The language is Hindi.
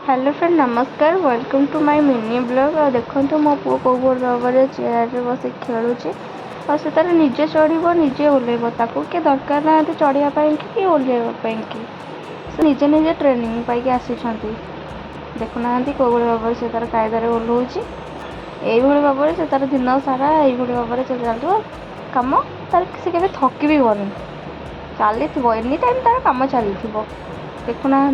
हेलो फ्रेंड नमस्कार welcome to my mini blog. और देखो मो पु कौ भाव में चेयर रे बस खेलुचे और से तार निजे चढ़ निजे ओह्लैब ताकू किए दरकार ना चढ़ाई कि ओह्लैवाई से निजे निजे ट्रेनिंग पाई आसी देखुना कौ भाव से तार कायदार ओह्लौची यही भाव से तार दिन सारा यही भाव से चलता कम तार से केवे थकी भी चली एनी टाइम तार कम चली देखुना।